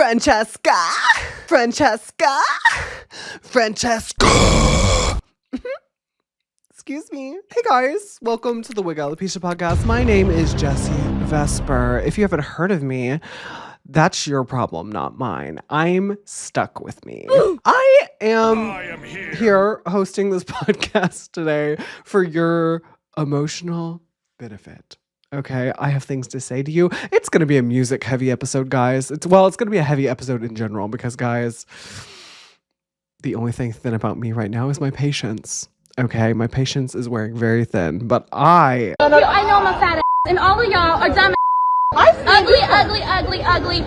Francheska. Excuse me. Hey guys, welcome to the Wig Alopecia podcast. My name is Jessie Vesper. If you haven't heard of me, that's your problem, not mine. I'm stuck with me. I am here hosting this podcast today for your emotional benefit. Okay, I have things to say to you. It's going to be a music heavy episode, guys. It's going to be a heavy episode in general because, guys, the only thing thin about me right now is my patience. Okay, my patience is wearing very thin, but I know I'm a fat ass, and all of y'all are dumb ugly,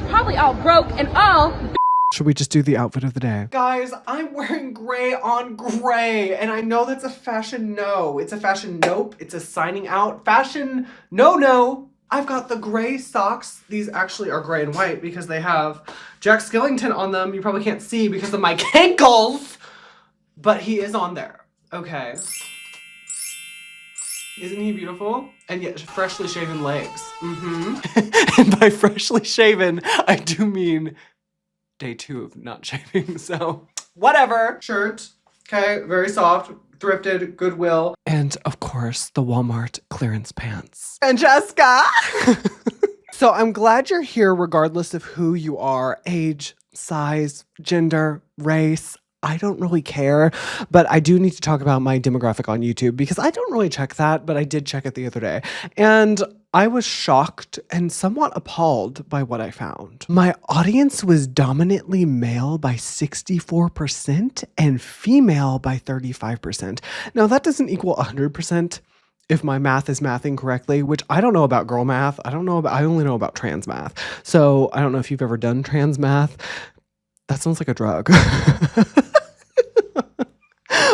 probably all broke and all. Should we just do the outfit of the day? Guys, I'm wearing gray on gray, and I know that's a fashion no. It's a fashion nope. It's a signing out. Fashion no. I've got the gray socks. These actually are gray and white because they have Jack Skellington on them. You probably can't see because of my cankles, but he is on there. Okay. Isn't he beautiful? And yet freshly shaven legs. And by freshly shaven, I do mean day 2 of not shaving, so whatever. Shirt, okay, very soft, thrifted, Goodwill. And of course, the Walmart clearance pants. Francheska! So I'm glad you're here regardless of who you are, age, size, gender, race. I don't really care, but I do need to talk about my demographic on YouTube because I don't really check that, but I did check it the other day. And I was shocked and somewhat appalled by what I found. My audience was dominantly male by 64% and female by 35%. Now, that doesn't equal 100%. If my math is mathing correctly, which I don't know about girl math. I only know about trans math. So I don't know if you've ever done trans math. That sounds like a drug.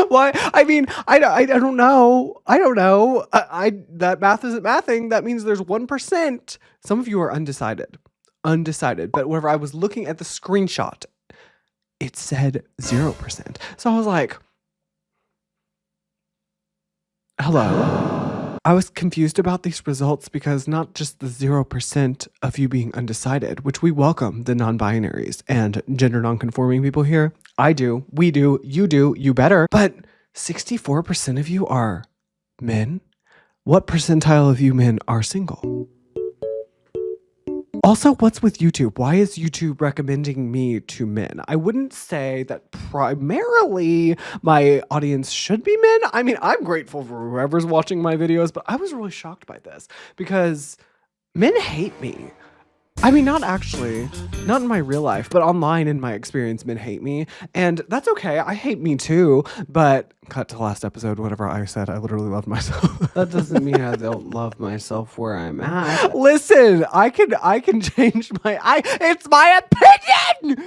Why? I mean, I don't know. That math isn't mathing. That means there's 1%. Some of you are undecided. But whenever I was looking at the screenshot, it said 0%. So I was like, hello? I was confused about these results because not just the 0% of you being undecided, which we welcome the non-binaries and gender non-conforming people here. I do, we do, you better. But 64% of you are men. What percentile of you men are single? Also, what's with YouTube? Why is YouTube recommending me to men? I wouldn't say that primarily my audience should be men. I mean, I'm grateful for whoever's watching my videos, but I was really shocked by this because men hate me. I mean, not actually, not in my real life, but online in my experience, men hate me. And that's okay. I hate me too. But cut to last episode, whatever I said, I literally loved myself. That doesn't mean I don't love myself where I'm at. Listen, I can change it's my opinion.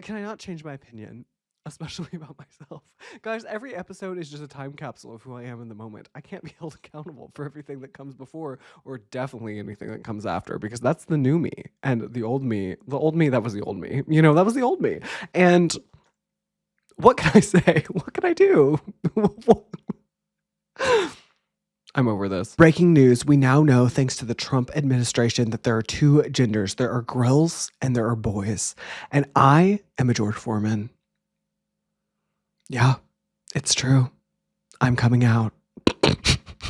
Can I not change my opinion? Especially about myself. Guys, every episode is just a time capsule of who I am in the moment. I can't be held accountable for everything that comes before or definitely anything that comes after because that's the new me. And the old me, that was the old me. You know, that was the old me. And what can I say? What can I do? I'm over this. Breaking news. We now know, thanks to the Trump administration, that there are 2 genders. There are girls and there are boys. And I am a George Foreman. Yeah, it's true. I'm coming out.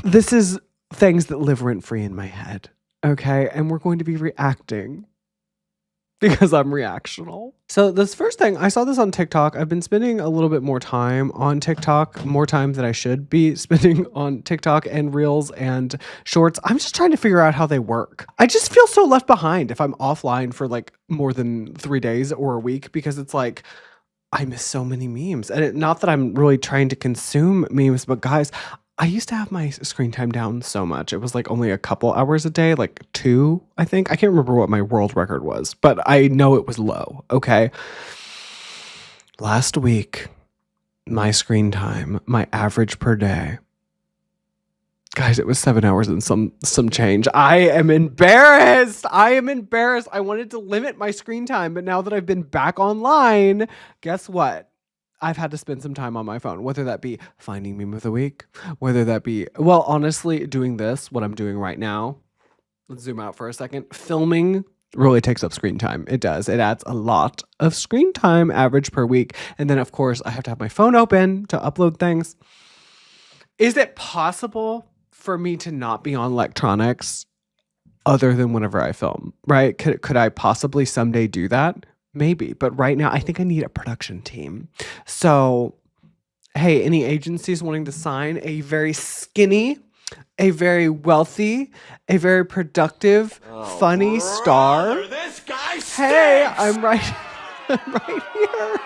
This is things that live rent-free in my head, okay? And we're going to be reacting because I'm reactional. So this first thing, I saw this on TikTok. I've been spending a little bit more time on TikTok, more time than I should be spending on TikTok and Reels and Shorts. I'm just trying to figure out how they work. I just feel so left behind if I'm offline for like more than 3 days or a week because it's like, I miss so many memes. And not that I'm really trying to consume memes, but guys, I used to have my screen time down so much. It was like only a couple hours a day, like 2, I think. I can't remember what my world record was, but I know it was low, okay? Last week, my screen time, my average per day, guys, it was 7 hours and some change. I am embarrassed. I wanted to limit my screen time, but now that I've been back online, guess what? I've had to spend some time on my phone, whether that be finding meme of the week, whether that be, well, honestly, doing this, what I'm doing right now. Let's zoom out for a second. Filming really takes up screen time. It does. It adds a lot of screen time average per week. And then, of course, I have to have my phone open to upload things. Is it possible for me to not be on electronics other than whenever I film, right? Could I possibly someday do that? Maybe. But right now, I think I need a production team. So, hey, any agencies wanting to sign a very skinny, a very wealthy, a very productive, funny star? This guy stinks! Hey, I'm right, I'm right here.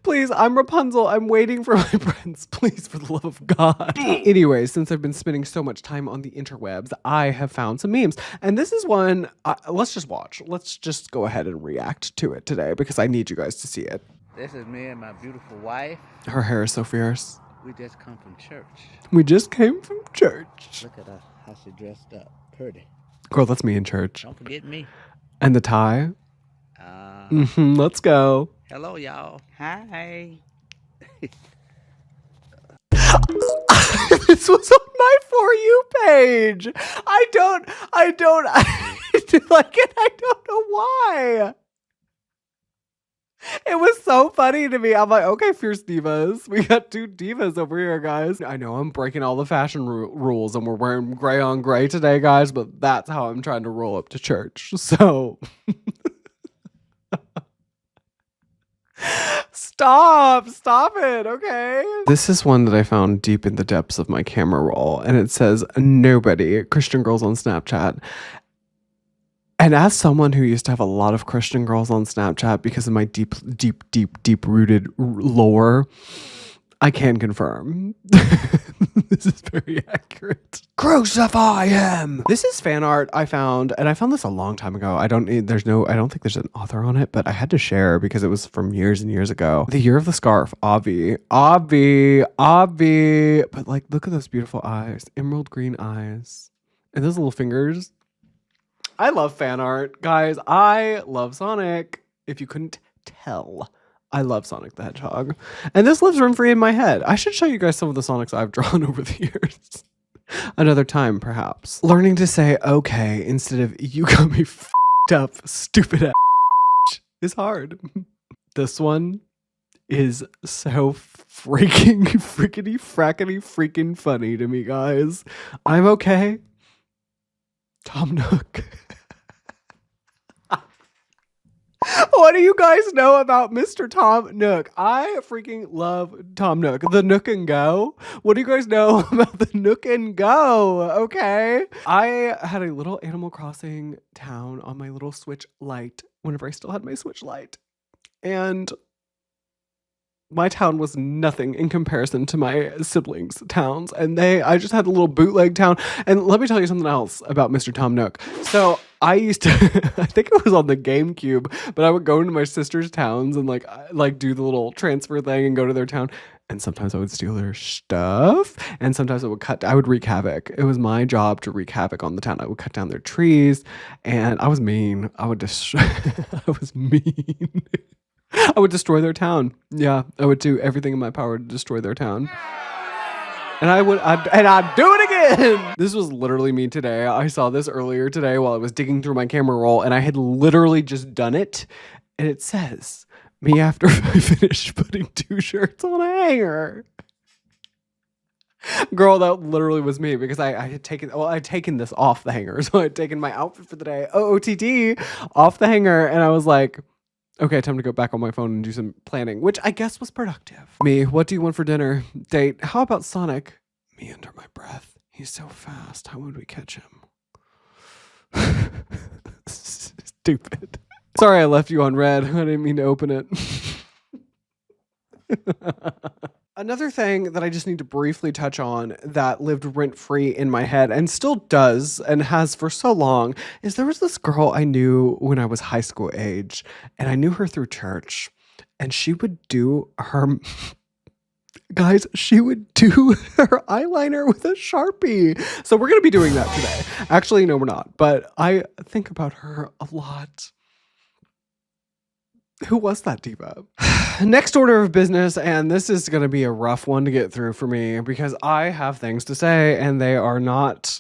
Please, I'm Rapunzel. I'm waiting for my prince. Please, for the love of God. Anyway, since I've been spending so much time on the interwebs, I have found some memes. And this is one, let's just watch. Let's just go ahead and react to it today because I need you guys to see it. This is me and my beautiful wife. Her hair is so fierce. We just come from church. We just came from church. Look at her, how she dressed up. Pretty. Girl, that's me in church. Don't forget me. And the tie. Let's go. Hello, y'all. Hi. This was on my For You page. I don't like it. I don't know why. It was so funny to me. I'm like, okay, fierce divas. We got two divas over here, guys. I know I'm breaking all the fashion rules and we're wearing gray on gray today, guys, but that's how I'm trying to roll up to church. So stop it, okay? This is one that I found deep in the depths of my camera roll, and it says, nobody, Christian girls on Snapchat. And as someone who used to have a lot of Christian girls on Snapchat because of my deep rooted lore, I can confirm. This is very accurate. Crucify him! This is fan art I found, and I found this a long time ago. I don't think there's an author on it, but I had to share because it was from years and years ago. The Year of the Scarf, Bhabie. But like, look at those beautiful eyes. Emerald green eyes. And those little fingers. I love fan art. Guys, I love Sonic. If you couldn't tell, I love Sonic the Hedgehog. And this lives rent-free in my head. I should show you guys some of the Sonics I've drawn over the years. Another time, perhaps. Learning to say okay instead of you got me f***ed up, stupid ass is hard. This one is so freaking funny to me, guys. I'm okay. Tom Nook. What do you guys know about Mr. Tom Nook? I freaking love Tom Nook. The Nook and Go. What do you guys know about the Nook and Go? Okay. I had a little Animal Crossing town on my little Switch Lite whenever I still had my Switch Lite. And my town was nothing in comparison to my siblings' towns. And I just had a little bootleg town. And let me tell you something else about Mr. Tom Nook. So I used to, I think it was on the GameCube, but I would go into my sister's towns and like do the little transfer thing and go to their town. And sometimes I would steal their stuff. And sometimes I would wreak havoc. It was my job to wreak havoc on the town. I would cut down their trees and I was mean. I was mean. I would destroy their town. Yeah, I would do everything in my power to destroy their town. And I'd do it again. This was literally me today. I saw this earlier today while I was digging through my camera roll, and I had literally just done it. And it says, me after I finished putting 2 shirts on a hanger. Girl, that literally was me because I'd taken this off the hanger. So I'd taken my outfit for the day, OOTD, off the hanger, and I was like, okay, time to go back on my phone and do some planning, which I guess was productive. Me, what do you want for dinner? Date, how about Sonic? Me under my breath. He's so fast. How would we catch him? Stupid. Sorry I left you on red. I didn't mean to open it. Another thing that I just need to briefly touch on that lived rent-free in my head and still does and has for so long is there was this girl I knew when I was high school age, and I knew her through church, and she would do her guys, she would do her eyeliner with a Sharpie. So we're going to be doing that today. Actually, no, we're not, but I think about her a lot. Who was that diva? Next order of business, and this is going to be a rough one to get through for me because I have things to say and they are not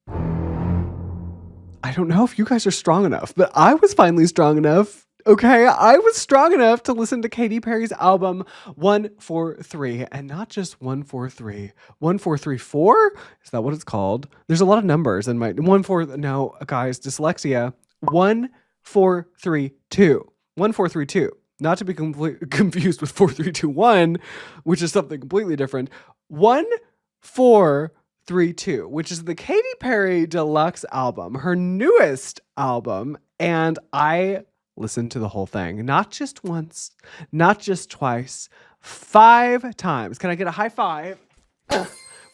I don't know if you guys are strong enough, but I was finally strong enough. Okay, I was strong enough to listen to Katy Perry's album 143, and not just 143, 1434? Is that what it's called? There's a lot of numbers in my no, guys, dyslexia. 1432. 1432. Not to be confused with 4321, which is something completely different. 1432, which is the Katy Perry deluxe album, her newest album, and I listened to the whole thing. Not just once, not just twice, 5 times. Can I get a high five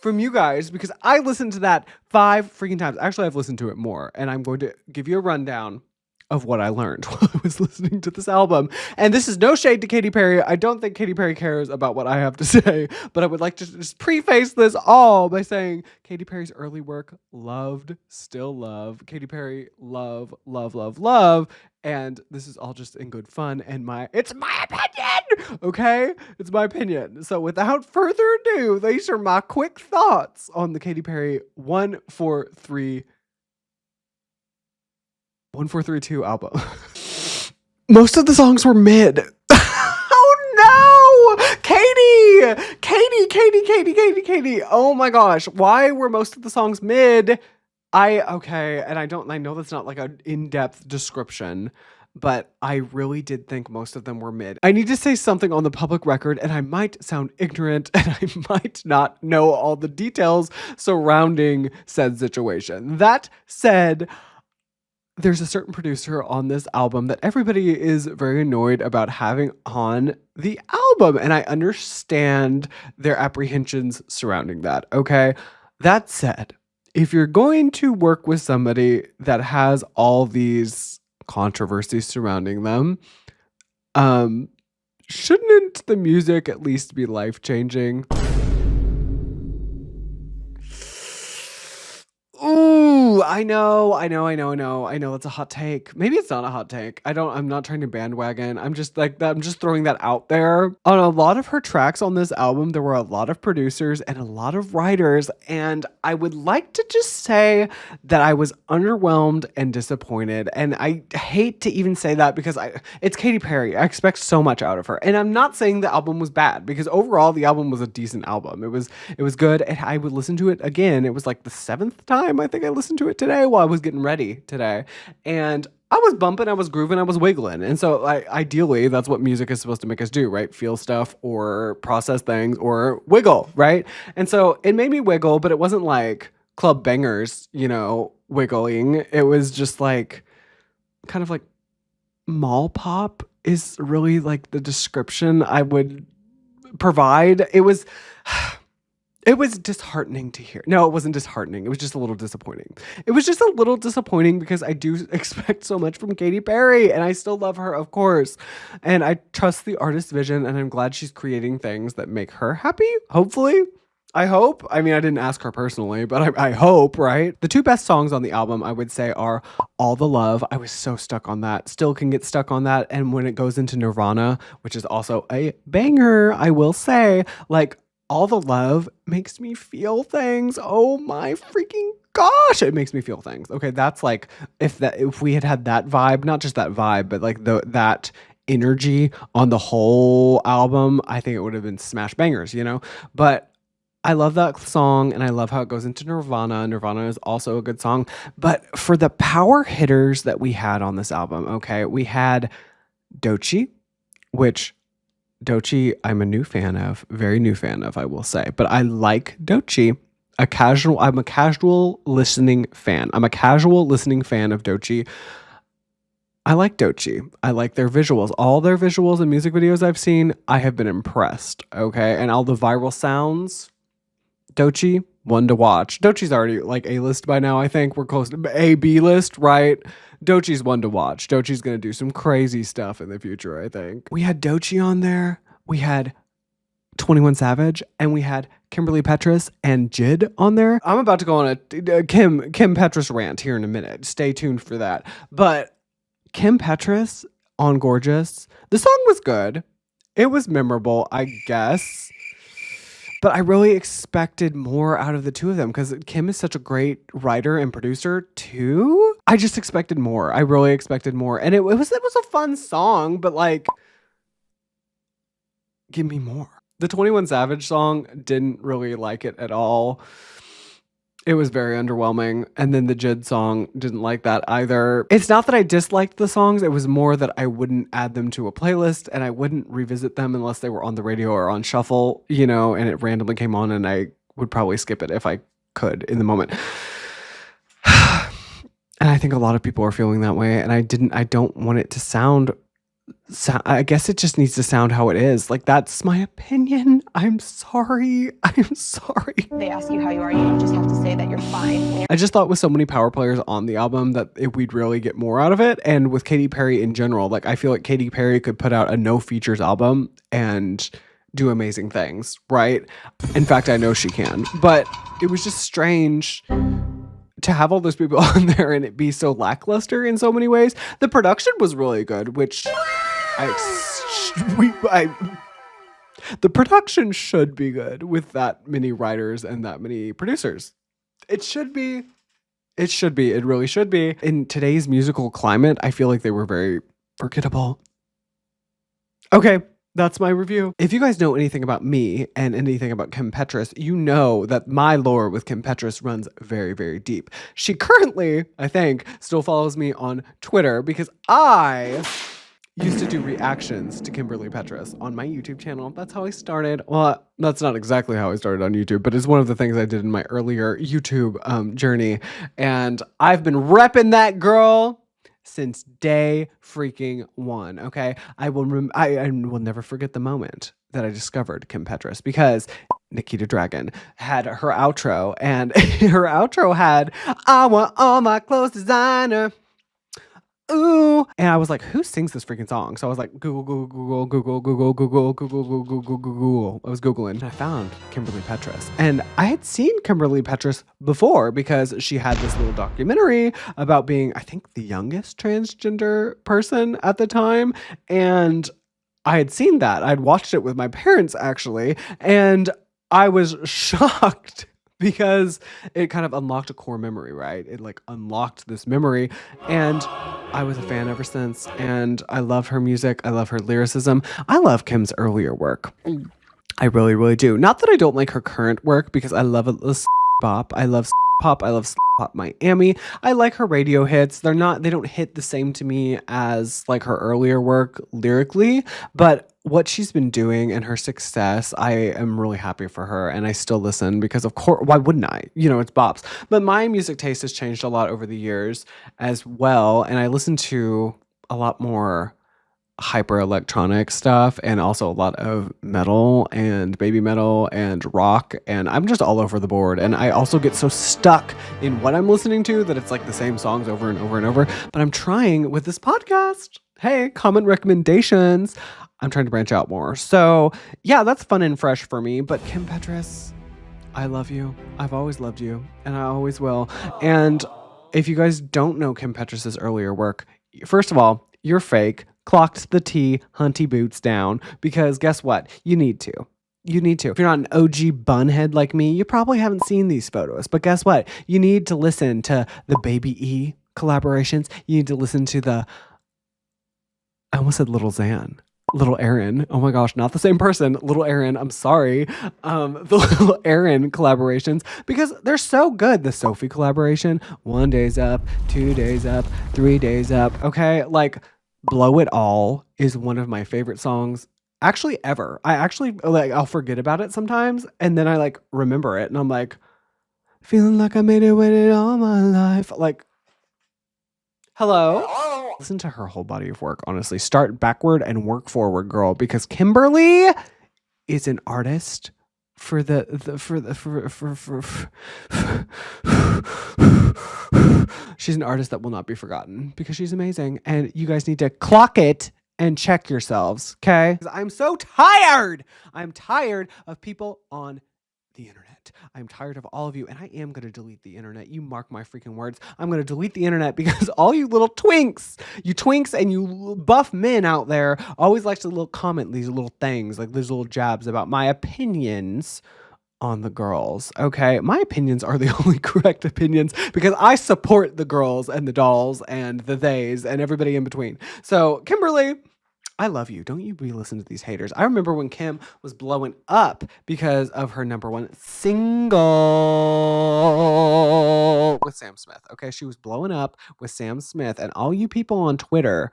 from you guys? Because I listened to that 5 freaking times. Actually, I've listened to it more, and I'm going to give you a rundown of what I learned while I was listening to this album. And this is no shade to Katy Perry. I don't think Katy Perry cares about what I have to say, but I would like to just preface this all by saying Katy Perry's early work, loved, still love. Katy Perry, love, love, love, love. And this is all just in good fun. And it's my opinion, okay? It's my opinion. So without further ado, these are my quick thoughts on the Katy Perry 1432 album. Most of the songs were mid. Oh no! Katy. Oh my gosh. Why were most of the songs mid? I know that's not like an in-depth description, but I really did think most of them were mid. I need to say something on the public record, and I might sound ignorant, and I might not know all the details surrounding said situation. That said, there's a certain producer on this album that everybody is very annoyed about having on the album, and I understand their apprehensions surrounding that, okay? That said, if you're going to work with somebody that has all these controversies surrounding them, shouldn't the music at least be life-changing? Ooh, I know. That's a hot take. Maybe it's not a hot take. I'm not trying to bandwagon. I'm just throwing that out there. On a lot of her tracks on this album, there were a lot of producers and a lot of writers. And I would like to just say that I was underwhelmed and disappointed. And I hate to even say that because it's Katy Perry. I expect so much out of her. And I'm not saying the album was bad because overall the album was a decent album. It was good. And I would listen to it again. It was like the 7th time I think I listened to it today while I was getting ready today. And I was bumping, I was grooving, I was wiggling. And so ideally, that's what music is supposed to make us do, right? Feel stuff or process things or wiggle, right? And so it made me wiggle, but it wasn't like club bangers, wiggling. It was just like kind of like mall pop is really like the description I would provide. It was disheartening to hear. No, it wasn't disheartening. It was just a little disappointing. It was just a little disappointing because I do expect so much from Katy Perry and I still love her, of course. And I trust the artist's vision and I'm glad she's creating things that make her happy, hopefully. I hope. I mean, I didn't ask her personally, but I hope, right? The 2 best songs on the album, I would say, are All the Love. I was so stuck on that. Still can get stuck on that. And when it goes into Nirvana, which is also a banger, I will say, like, All the Love makes me feel things. Oh my freaking gosh, it makes me feel things. Okay, that's like if we had that vibe, not just that vibe, but like that energy on the whole album, I think it would have been smash bangers, But I love that song and I love how it goes into Nirvana. Nirvana is also a good song. But for the power hitters that we had on this album, okay, we had Doechii, which Doechii, I'm a new fan of, very new fan of, I will say. But I like Doechii. I'm a casual listening fan. I'm a casual listening fan of Doechii. I like Doechii. I like their visuals. All their visuals and music videos I've seen, I have been impressed. Okay. And all the viral sounds, Doechii, one to watch. Doechii's already like A-list by now, I think. We're close to A-B list, right? Doechii's one to watch. Doechii's going to do some crazy stuff in the future, I think. We had Doechii on there. We had 21 Savage. And we had Kimberly Petras and Jid on there. I'm about to go on a Kim Petras rant here in a minute. Stay tuned for that. But Kim Petras on Gorgeous. The song was good. It was memorable, I guess. But I really expected more out of the two of them because Kim is such a great writer and producer too. I just expected more. I really expected more. And it was a fun song, but like, give me more. The 21 Savage song, didn't really like it at all. It was very underwhelming. And then the Jid song, didn't like that either. It's not that I disliked the songs. It was more that I wouldn't add them to a playlist and I wouldn't revisit them unless they were on the radio or on shuffle, you know, and it randomly came on and I would probably skip it if I could in the moment. And I think a lot of people are feeling that way. And I don't want it to sound, I guess it just needs to sound how it is. Like, that's my opinion. I'm sorry. I'm sorry. They ask you how you are, you just have to say that you're fine. I just thought with so many power players on the album that we'd really get more out of it. And with Katy Perry in general, like, I feel like Katy Perry could put out a no features album and do amazing things, right? In fact, I know she can. But it was just strange to have all those people on there and it be so lackluster in so many ways. The production was really good, which the production should be good with that many writers and that many producers. It should be. It should be. It really should be. In today's musical climate, I feel like they were very forgettable. Okay. That's my review. If you guys know anything about me and anything about Kim Petras, you know that my lore with Kim Petras runs very, very deep. She currently, I think, still follows me on Twitter because I used to do reactions to Kimberly Petras on my YouTube channel. That's how I started. Well, that's not exactly how I started on YouTube, but it's one of the things I did in my earlier YouTube journey. And I've been repping that girl since day freaking one. Okay. I will never forget the moment that I discovered Kim Petras because Nikita Dragon had her outro and her outro had, I want all my clothes designer. Ooh. And I was like, who sings this freaking song? So I was like, Google. I was Googling and I found Kimberly Petras. And I had seen Kimberly Petras before because she had this little documentary about being, I think, the youngest transgender person at the time. And I had seen that. I'd watched it with my parents, actually. And I was shocked because it kind of unlocked a core memory, right? It like unlocked this memory. And I was a fan ever since. And I love her music. I love her lyricism. I love Kim's earlier work. I really, really do. Not that I don't like her current work because I love a bop. I love pop. I love Pop Miami. I like her radio hits. They don't hit the same to me as like her earlier work lyrically, but what she's been doing and her success, I am really happy for her. And I still listen because, of course, why wouldn't I? You know, it's bops. But my music taste has changed a lot over the years as well. And I listen to a lot more hyper electronic stuff and also a lot of metal and baby metal and rock. And I'm just all over the board. And I also get so stuck in what I'm listening to that it's like the same songs over and over and over. But I'm trying with this podcast. Hey, comment recommendations. I'm trying to branch out more. So yeah, that's fun and fresh for me. But Kim Petras, I love you. I've always loved you and I always will. And if you guys don't know Kim Petras' earlier work, first of all, you're fake. Clocked the T, hunty boots down, because guess what? You need to. You need to. If you're not an OG bunhead like me, you probably haven't seen these photos. But guess what? You need to listen to the Baby E collaborations. You need to listen to I almost said Little Xan. Little Aaron. Oh my gosh, not the same person. Little Aaron. I'm sorry. The Little Aaron collaborations, because they're so good. The Sophie collaboration, 1 day's up, 2 days up, 3 days up. Okay, like Blow It All is one of my favorite songs actually ever. I actually like, I'll forget about it sometimes and then I like remember it and I'm like, feeling like I made it with it all my life. Like, hello? Listen to her whole body of work, honestly. Start backward and work forward, girl, because Kimberly is an artist for she's an artist that will not be forgotten because she's amazing. And you guys need to clock it and check yourselves, okay? I'm so tired. I'm tired of people on the internet. I'm tired of all of you, and I am going to delete the internet. You mark my freaking words. I'm going to delete the internet because all you little twinks and you buff men out there always like to little comment these little things, like these little jabs about my opinions on the girls, okay? My opinions are the only correct opinions because I support the girls and the dolls and the theys and everybody in between. So, Kimberly, I love you. Don't you re-listen to these haters. I remember when Kim was blowing up because of her #1 single with Sam Smith, okay? She was blowing up with Sam Smith, and all you people on Twitter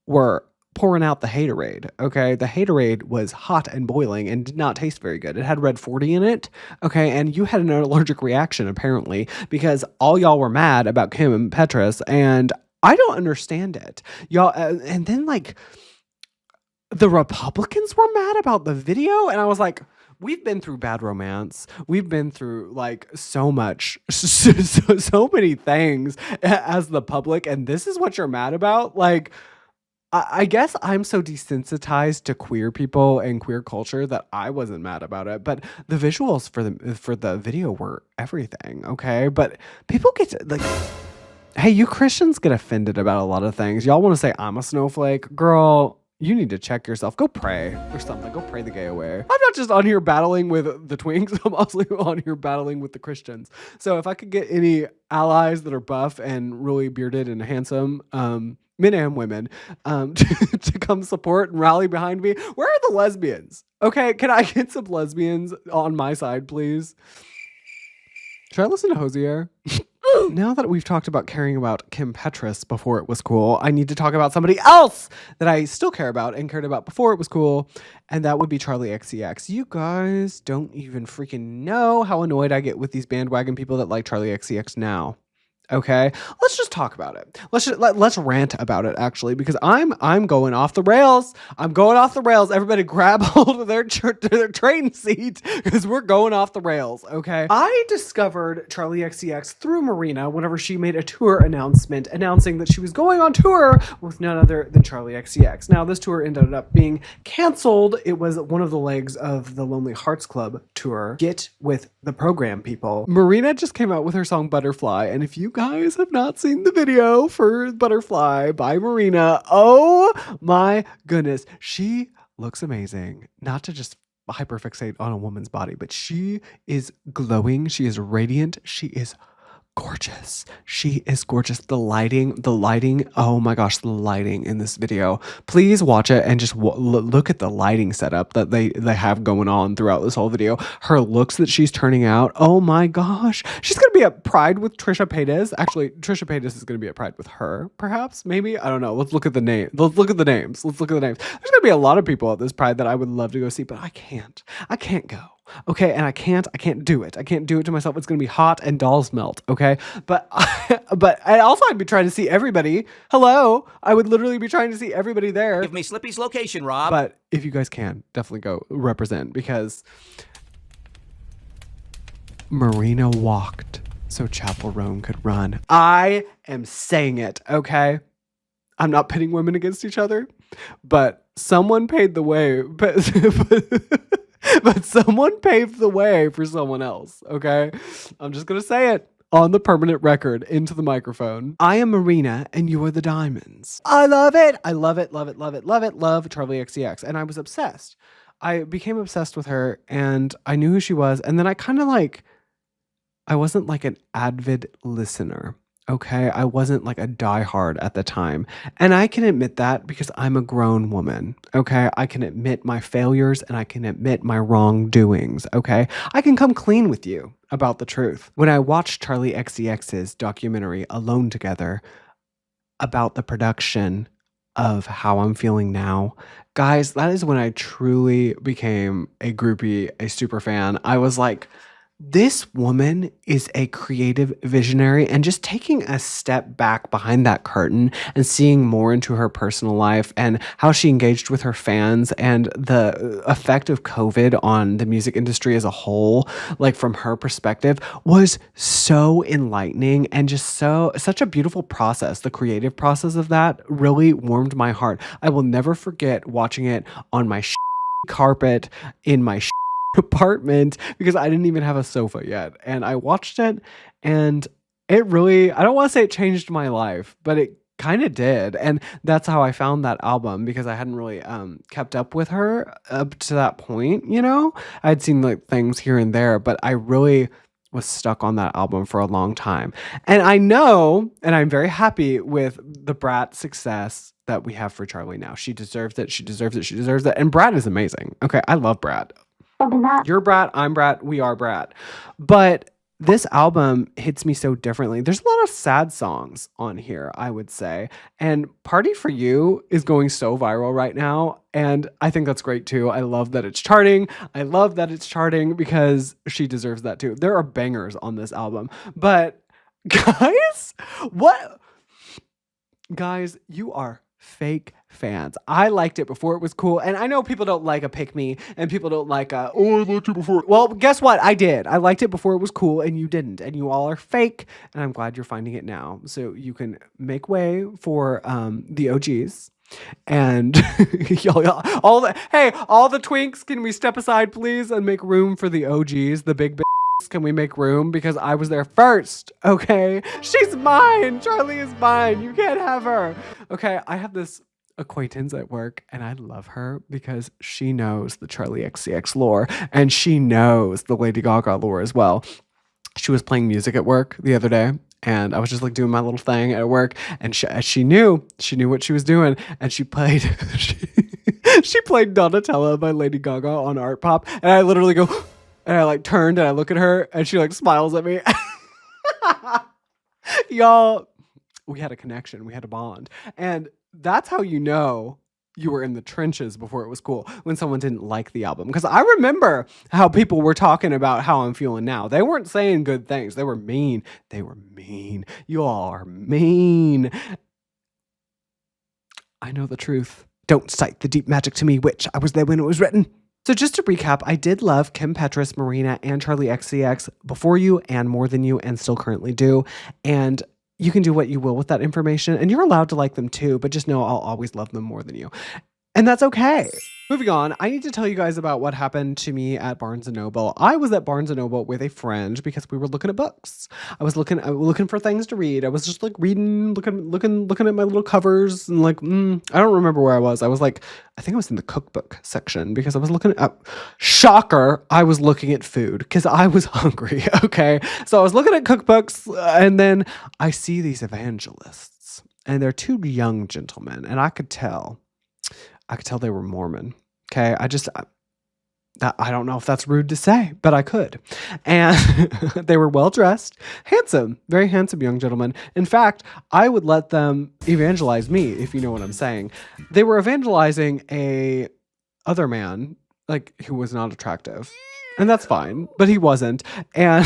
were pouring out the haterade, okay? The haterade was hot and boiling and did not taste very good. It had red 40 in it, okay? And you had an allergic reaction, apparently, because all y'all were mad about Kim and Petras, and I don't understand it. Y'all, and then, like, the Republicans were mad about the video, and I was like, we've been through bad romance. We've been through like so much, so many things as the public, and this is what you're mad about? Like, I guess I'm so desensitized to queer people and queer culture that I wasn't mad about it. But the visuals for the video were everything, okay? But people get to, like, hey, you Christians get offended about a lot of things. Y'all want to say I'm a snowflake, girl. You need to check yourself. Go pray or something. Go pray the gay away. I'm not just on here battling with the twinks. I'm also on here battling with the Christians. So if I could get any allies that are buff and really bearded and handsome, men and women, to come support and rally behind me. Where are the lesbians? Okay, can I get some lesbians on my side, please? Should I listen to Hosier? Now that we've talked about caring about Kim Petras before it was cool, I need to talk about somebody else that I still care about and cared about before it was cool, and that would be Charlie XCX. You guys don't even freaking know how annoyed I get with these bandwagon people that like Charlie XCX now. Okay, let's just talk about it. Let's rant about it, actually, because I'm going off the rails. I'm going off the rails. Everybody grab hold of their train seat because we're going off the rails. Okay, I discovered Charlie XCX through Marina whenever she made a tour announcement announcing that she was going on tour with none other than Charlie XCX. Now, this tour ended up being canceled. It was one of the legs of the Lonely Hearts Club tour. Get with the program, people. Marina just came out with her song Butterfly, and if you guys have not seen the video for Butterfly by Marina, oh my goodness, she looks amazing. Not to just hyperfixate on a woman's body, but she is glowing, she is radiant, she is gorgeous. She is gorgeous. The lighting, oh my gosh, the lighting in this video. Please watch it and just look at the lighting setup that they have going on throughout this whole video. Her looks that she's turning out, oh my gosh. She's going to be at Pride with Trisha Paytas. Actually, Trisha Paytas is going to be at Pride with her, perhaps, maybe. I don't know. Let's look at the name. Let's look at the names. There's going to be a lot of people at this Pride that I would love to go see, but I can't go. Okay, and I can't do it. I can't do it to myself. It's going to be hot and dolls melt, okay? But I'd be trying to see everybody. Hello? I would literally be trying to see everybody there. Give me Slippy's location, Rob. But if you guys can, definitely go represent, because Marina walked so Chapel Roan could run. I am saying it, okay? I'm not pitting women against each other, but someone paid the way. But someone paved the way for someone else, okay? I'm just going to say it on the permanent record into the microphone. I am Marina and you are the diamonds. I love it. I love it, love it, love it, love it, love Charlie XCX. And I was obsessed. I became obsessed with her and I knew who she was. And then I kind of I wasn't like an avid listener. Okay, I wasn't like a diehard at the time. And I can admit that because I'm a grown woman. Okay, I can admit my failures and I can admit my wrongdoings. Okay, I can come clean with you about the truth. When I watched Charlie XCX's documentary Alone Together about the production of How I'm Feeling Now, guys, that is when I truly became a groupie, a super fan. I was like, this woman is a creative visionary, and just taking a step back behind that curtain and seeing more into her personal life and how she engaged with her fans and the effect of COVID on the music industry as a whole, like from her perspective, was so enlightening and just such a beautiful process. The creative process of that really warmed my heart. I will never forget watching it on my carpet in my apartment because I didn't even have a sofa yet, and I watched it and it really, I don't want to say it changed my life, but it kind of did. And that's how I found that album, because I hadn't really kept up with her up to that point, you know? I'd seen like things here and there, but I really was stuck on that album for a long time. And I know, and I'm very happy with the Brat success that we have for Charlie now. She deserves it. She deserves it. She deserves it. And Brat is amazing. Okay, I love Brat. You're Brat, I'm Brat, we are Brat. But this album hits me so differently. There's a lot of sad songs on here, I would say. And Party for You is going so viral right now. And I think that's great too. I love that it's charting. I love that it's charting because she deserves that too. There are bangers on this album. But guys, what? Guys, you are fake fans. I liked it before it was cool. And I know people don't like a pick me and people don't like a, oh, I liked it before. Well, guess what? I did. I liked it before it was cool and you didn't. And you all are fake. And I'm glad you're finding it now. So you can make way for the OGs. And y'all, all the twinks, can we step aside, please, and make room for the OGs, the big bitches? Can we make room? Because I was there first, okay? She's mine. Charlie is mine. You can't have her. Okay, I have this acquaintance at work, and I love her because she knows the Charlie XCX lore, and she knows the Lady Gaga lore as well. She was playing music at work the other day, and I was just like doing my little thing at work, and she knew what she was doing, and she played she played Donatella by Lady Gaga on Art Pop, and I literally go, and I like turned and I look at her, and she like smiles at me. Y'all, we had a connection, we had a bond, and that's how you know you were in the trenches before it was cool, when someone didn't like the album. Because I remember how people were talking about how I'm feeling now. They weren't saying good things. They were mean. They were mean. You all are mean. I know the truth. Don't cite the deep magic to me, witch. I was there when it was written. So just to recap, I did love Kim Petras, Marina, and Charlie XCX before you and more than you, and still currently do. And you can do what you will with that information, and you're allowed to like them too, but just know I'll always love them more than you. And that's okay. Moving on, I need to tell you guys about what happened to me at Barnes & Noble. I was at Barnes & Noble with a friend because we were looking at books. I was looking for things to read. I was just like reading, looking at my little covers, and like, I don't remember where I was. I was like, I think I was in the cookbook section because I was looking at, shocker, I was looking at food because I was hungry, okay? So I was looking at cookbooks, and then I see these evangelists, and they're two young gentlemen, and I could tell they were Mormon. Okay. I don't know if that's rude to say, but I could. And they were well dressed, handsome, very handsome young gentlemen. In fact, I would let them evangelize me, if you know what I'm saying. They were evangelizing a other man, like, who was not attractive. And that's fine, but he wasn't. And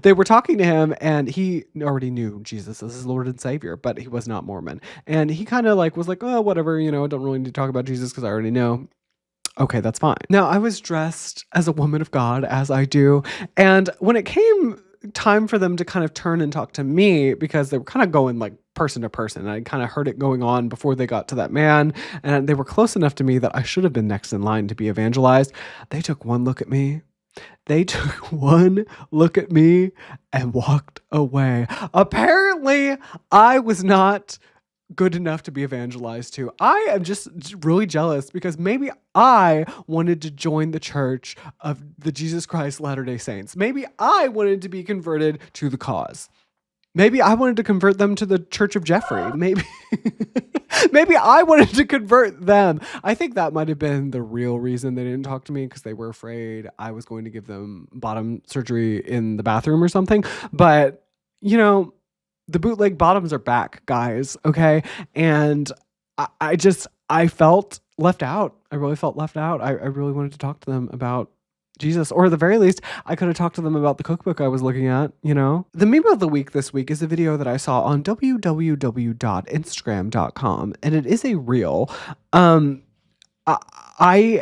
they were talking to him, and he already knew Jesus as his Lord and Savior, but he was not Mormon. And he kind of like was like, oh, whatever, I don't really need to talk about Jesus because I already know. Okay, that's fine. Now, I was dressed as a woman of God, as I do. And when it came time for them to kind of turn and talk to me, because they were kind of going like person to person, I kind of heard it going on before they got to that man, and they were close enough to me that I should have been next in line to be evangelized. They took one look at me. And walked away. Apparently, I was not good enough to be evangelized to. I am just really jealous because maybe I wanted to join the Church of the Jesus Christ Latter-day Saints. Maybe I wanted to be converted to the cause. Maybe I wanted to convert them to the Church of Jeffrey. Maybe I wanted to convert them. I think that might have been the real reason they didn't talk to me, because they were afraid I was going to give them bottom surgery in the bathroom or something. But, the bootleg bottoms are back, guys, okay? And I felt left out. I really felt left out. I really wanted to talk to them about Jesus, or at the very least, I could have talked to them about the cookbook I was looking at, The meme of the week this week is a video that I saw on www.instagram.com, and it is a reel. I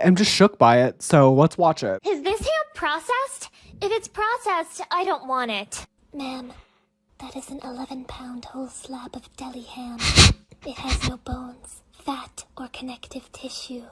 am just shook by it, so let's watch it. Is this hair processed? If it's processed, I don't want it. Ma'am, that is an 11-pound whole slab of deli ham. It has no bones, fat, or connective tissue.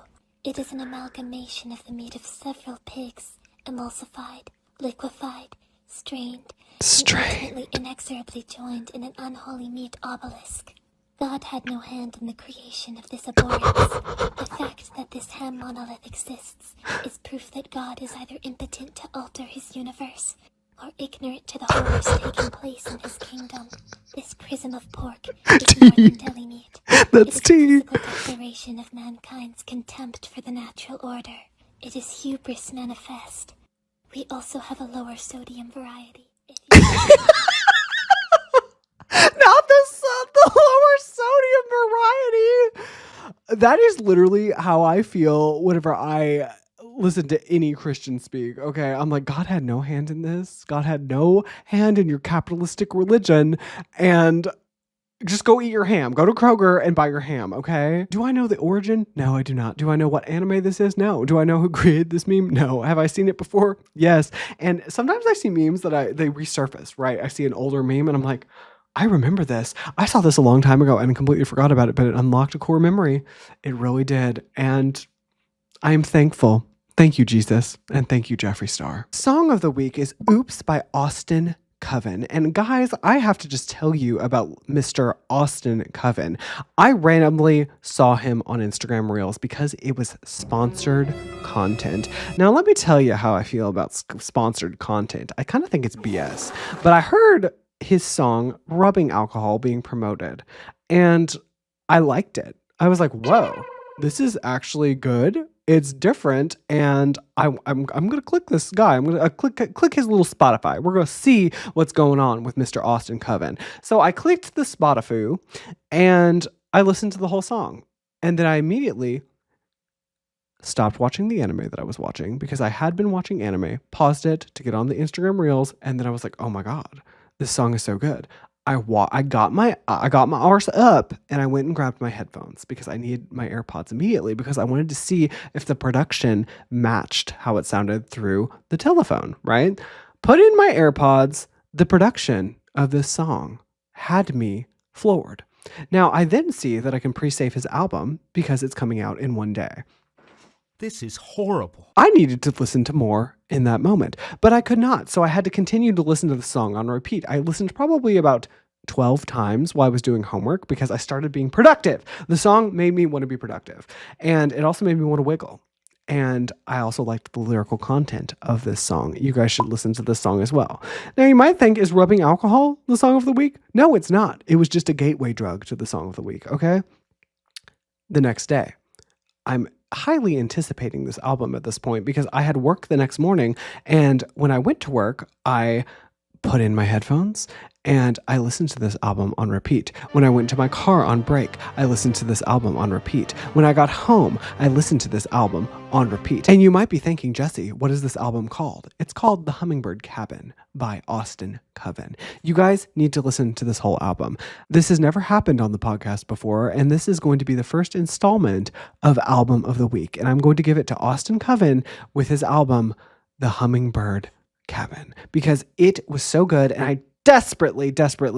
It is an amalgamation of the meat of several pigs, emulsified, liquefied, strained, and ultimately inexorably joined in an unholy meat obelisk. God had no hand in the creation of this abhorrence. The fact that this ham monolith exists is proof that God is either impotent to alter his universe or ignorant to the horrors taking place in his kingdom. This prism of pork is more than deli meat. That's It is tea. a physical declaration of mankind's contempt for the natural order. It is hubris manifest. We also have a lower sodium variety. Not the lower sodium variety. That is literally how I feel whenever I listen to any Christian speak. Okay, I'm like, God had no hand in this. God had no hand in your capitalistic religion, and just go eat your ham. Go to Kroger and buy your ham, okay? Do I know the origin? No, I do not. Do I know what anime this is? No. Do I know who created this meme? No. Have I seen it before? Yes. And sometimes I see memes that they resurface, right? I see an older meme and I'm like, I remember this. I saw this a long time ago and completely forgot about it, but it unlocked a core memory. It really did. And I am thankful. Thank you, Jesus. And thank you, Jeffree Star. Song of the week is Oops by Austin Coven. And guys, I have to just tell you about Mr. Austin Coven. I randomly saw him on Instagram Reels because it was sponsored content. Now, let me tell you how I feel about sponsored content. I kind of think it's BS, but I heard his song Rubbing Alcohol being promoted and I liked it. I was like, whoa, this is actually good. It's different, and I'm gonna click this guy. I'm gonna click his little Spotify. We're gonna see what's going on with Mr. Austin Coven. So I clicked the Spotify, and I listened to the whole song, and then I immediately stopped watching the anime that I was watching because I had been watching anime, paused it to get on the Instagram Reels, and then I was like, oh my god, this song is so good. I got my arse up and I went and grabbed my headphones because I needed my AirPods immediately because I wanted to see if the production matched how it sounded through the telephone, right? Put in my AirPods, the production of this song had me floored. Now, I then see that I can pre-save his album because it's coming out in one day. This is horrible. I needed to listen to more in that moment, but I could not. So I had to continue to listen to the song on repeat. I listened probably about 12 times while I was doing homework because I started being productive. The song made me want to be productive, and it also made me want to wiggle. And I also liked the lyrical content of this song. You guys should listen to this song as well. Now, you might think, is Rubbing Alcohol the song of the week? No, it's not. It was just a gateway drug to the song of the week, okay? The next day, I'm highly anticipating this album at this point because I had work the next morning, and when I went to work, I put in my headphones and I listened to this album on repeat. When I went to my car on break, I listened to this album on repeat. When I got home, I listened to this album on repeat. And you might be thinking, Jesse, what is this album called? It's called The Hummingbird Cabin by Austin Coven. You guys need to listen to this whole album. This has never happened on the podcast before, and this is going to be the first installment of Album of the Week. And I'm going to give it to Austin Coven with his album, The Hummingbird Cabin, because it was so good, and I desperately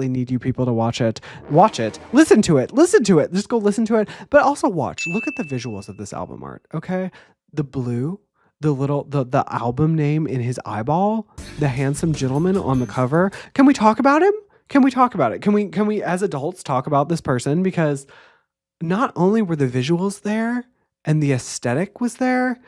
need you people to watch it, listen to it, just go listen to it, but also look at the visuals of this album art, okay? The blue, the album name in his eyeball, the handsome gentleman on the cover. Can we talk about him? Can we talk about it? Can we as adults talk about this person? Because not only were the visuals there and the aesthetic was there,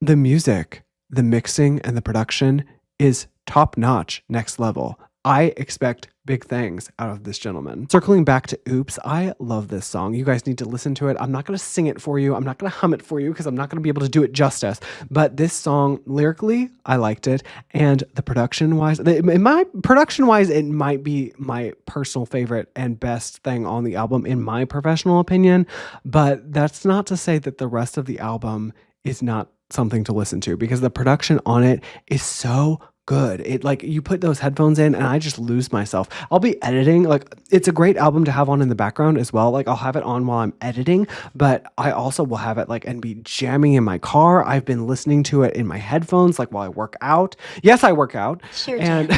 the music, the mixing, and the production is top notch, next level. I expect big things out of this gentleman. Circling back to Oops, I love this song. You guys need to listen to it. I'm not going to sing it for you. I'm not going to hum it for you because I'm not going to be able to do it justice. But this song, lyrically, I liked it. And the production-wise, it might be my personal favorite and best thing on the album, in my professional opinion. But that's not to say that the rest of the album is not something to listen to, because the production on it is so good. It, like, you put those headphones in and I just lose myself. I'll be editing. Like, it's a great album to have on in the background as well. Like, I'll have it on while I'm editing, but I also will have it like and be jamming in my car. I've been listening to it in my headphones, like while I work out. Yes, I work out. Sure. And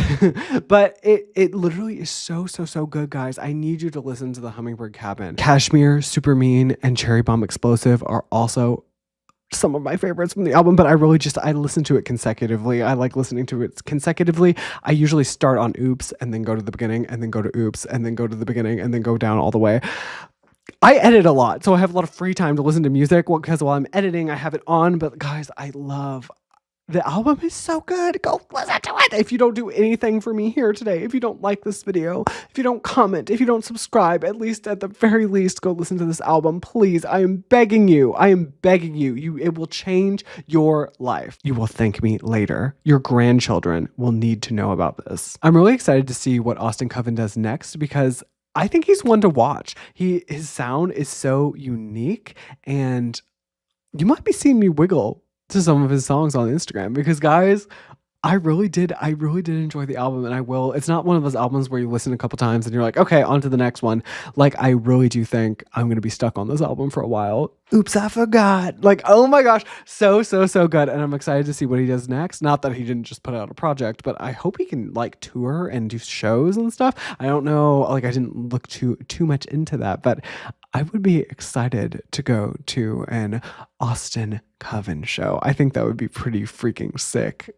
but it literally is so good, guys. I need you to listen to The Hummingbird Cabin. Cashmere, Super Mean, and Cherry Bomb Explosive are also some of my favorites from the album, but I listen to it consecutively. I like listening to it consecutively. I usually start on Oops and then go to the beginning and then go to Oops and then go to the beginning and then go down all the way. I edit a lot, so I have a lot of free time to listen to music because while I'm editing, I have it on. But guys, the album is so good. Go listen to it. If you don't do anything for me here today, if you don't like this video, if you don't comment, if you don't subscribe, at the very least, go listen to this album. Please, I am begging you. It will change your life. You will thank me later. Your grandchildren will need to know about this. I'm really excited to see what Austin Coven does next because I think he's one to watch. His sound is so unique, and you might be seeing me wiggle to some of his songs on Instagram because, guys, I really did enjoy the album, and I will. It's not one of those albums where you listen a couple times and you're like, okay, on to the next one. Like, I really do think I'm going to be stuck on this album for a while. Oops, I forgot. Like, oh my gosh, so good. And I'm excited to see what he does next. Not that he didn't just put out a project, but I hope he can like tour and do shows and stuff. I don't know. Like, I didn't look too much into that, but I would be excited to go to an Austin Coven show. I think that would be pretty freaking sick.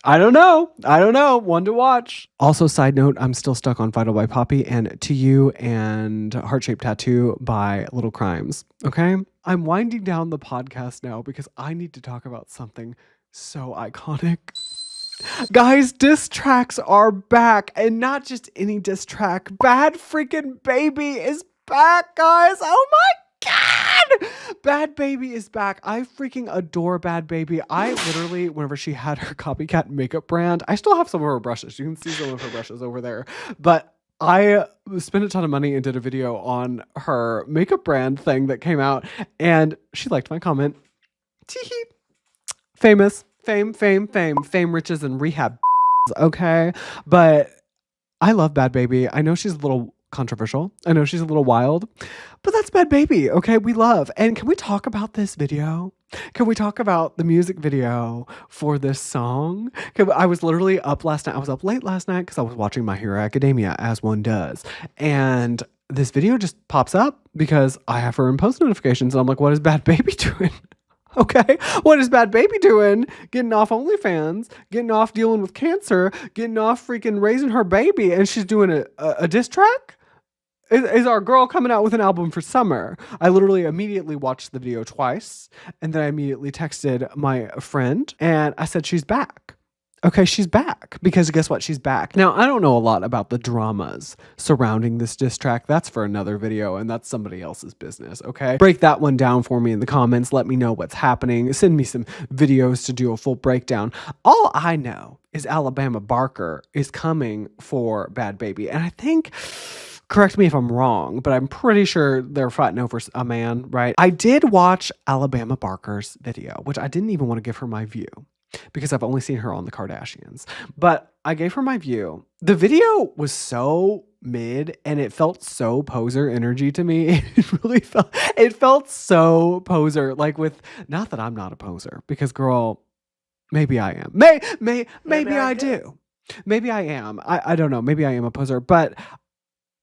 I don't know. One to watch. Also, side note, I'm still stuck on Vital by Poppy and To You and Heart Shaped Tattoo by Little Crimes. Okay? I'm winding down the podcast now because I need to talk about something so iconic. Guys, diss tracks are back, and not just any diss track. Bad freaking Baby is back, guys. Oh my God! Bhad Bhabie is back. I freaking adore Bhad Bhabie. I literally, whenever she had her copycat makeup brand, I still have some of her brushes. You can see some of her brushes over there. But I spent a ton of money and did a video on her makeup brand thing that came out, and she liked my comment. Tee-hee. Famous. Fame, riches, and rehab. Okay? But I love Bhad Bhabie. I know she's a little controversial. I know she's a little wild, but that's Bhad Bhabie. Okay, we love. And can we talk about this video? Can we talk about the music video for this song? I was literally up last night. I was up late last night because I was watching My Hero Academia, as one does. And this video just pops up because I have her in post notifications. And I'm like, what is Bhad Bhabie doing? Okay, what is Bhad Bhabie doing? Getting off OnlyFans, getting off dealing with cancer, getting off freaking raising her baby, and she's doing a diss track? Is our girl coming out with an album for summer? I literally immediately watched the video twice, and then I immediately texted my friend, and I said she's back. Okay, she's back, because guess what? She's back. Now, I don't know a lot about the dramas surrounding this diss track. That's for another video, and that's somebody else's business, okay? Break that one down for me in the comments. Let me know what's happening. Send me some videos to do a full breakdown. All I know is Alabama Barker is coming for Bhad Bhabie, and I think... correct me if I'm wrong, but I'm pretty sure they're fighting over a man, right? I did watch Alabama Barker's video, which I didn't even want to give her my view because I've only seen her on the Kardashians. But I gave her my view. The video was so mid and it felt so poser energy to me. It felt so poser, like with, not that I'm not a poser, because girl, maybe I am. Maybe I do. Maybe I am. I don't know. Maybe I am a poser, but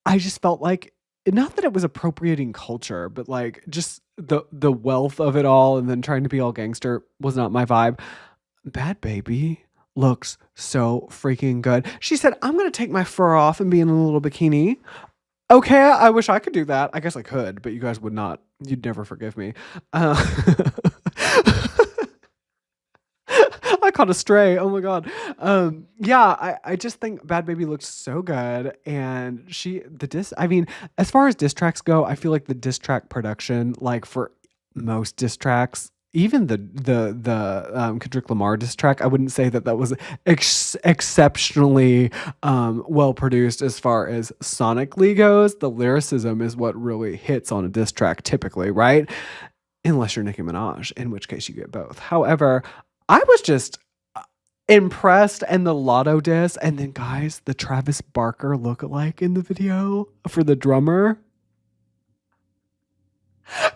I just felt like, not that it was appropriating culture, but like just the wealth of it all and then trying to be all gangster was not my vibe. Bhad Bhabie looks so freaking good. She said, I'm going to take my fur off and be in a little bikini. Okay, I wish I could do that. I guess I could, but you guys would not. You'd never forgive me. I caught a stray. Oh my God. Yeah, I just think Bhad Bhabie looks so good. And as far as diss tracks go, I feel like the diss track production, like for most diss tracks, even the Kendrick Lamar diss track, I wouldn't say that was exceptionally well produced as far as sonically goes. The lyricism is what really hits on a diss track typically, right? Unless you're Nicki Minaj, in which case you get both. However, I was just impressed, and the Lotto diss, and then guys, the Travis Barker lookalike in the video for the drummer.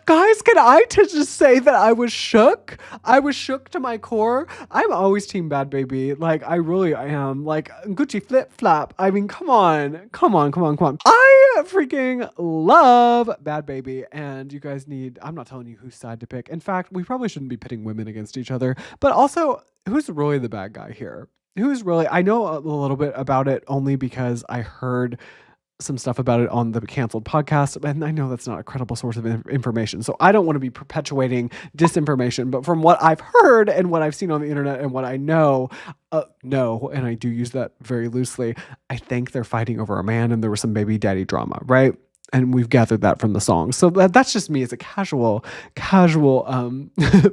Guys, can I just say that I was shook? I was shook to my core. I'm always team Bad Baby. Like, I am. Like, Gucci flip flop. I mean, come on. I freaking love Bad Baby. And you guys I'm not telling you whose side to pick. In fact, we probably shouldn't be pitting women against each other. But also, who's really the bad guy here? I know a little bit about it only because I heard some stuff about it on the canceled podcast, and I know that's not a credible source of information, so I don't want to be perpetuating disinformation, but from what I've heard and what I've seen on the internet and what I know, and I do use that very loosely, I think they're fighting over a man and there was some baby daddy drama, right? And we've gathered that from the song. So that's just me as a casual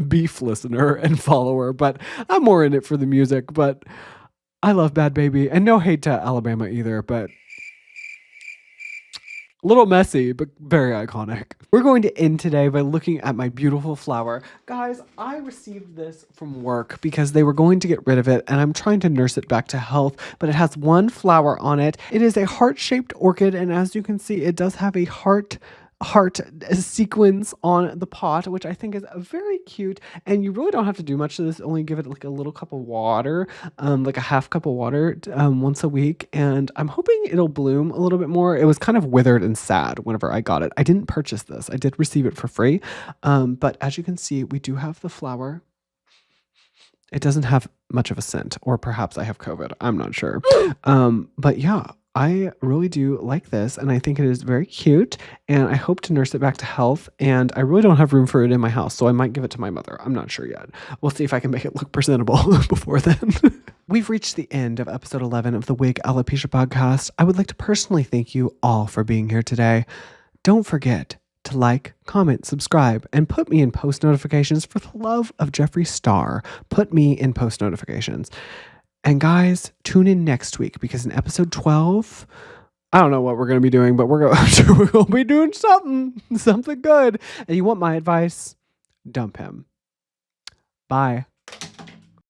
beef listener and follower, but I'm more in it for the music. But I love Bad Baby, and no hate to Alabama either, but a little messy, but very iconic. We're going to end today by looking at my beautiful flower. Guys, I received this from work because they were going to get rid of it, and I'm trying to nurse it back to health, but it has one flower on it. It is a heart-shaped orchid, and as you can see, it does have a heart sequence on the pot, which I think is very cute. And you really don't have to do much to this, only give it like a little cup of water, like a half cup of water once a week. And I'm hoping it'll bloom a little bit more. It was kind of withered and sad whenever I got it. I didn't purchase this. I did receive it for free. But as you can see, we do have the flower. It doesn't have much of a scent, or perhaps I have COVID. I'm not sure. But yeah, I really do like this, and I think it is very cute, and I hope to nurse it back to health, and I really don't have room for it in my house, so I might give it to my mother. I'm not sure yet. We'll see if I can make it look presentable before then. We've reached the end of episode 11 of the Wig Alopecia podcast. I would like to personally thank you all for being here today. Don't forget to like, comment, subscribe, and put me in post notifications. For the love of Jeffree Star, put me in post notifications. And guys, tune in next week because in episode 12, I don't know what we're going to be doing, but we're going to be doing something good. And you want my advice? Dump him. Bye.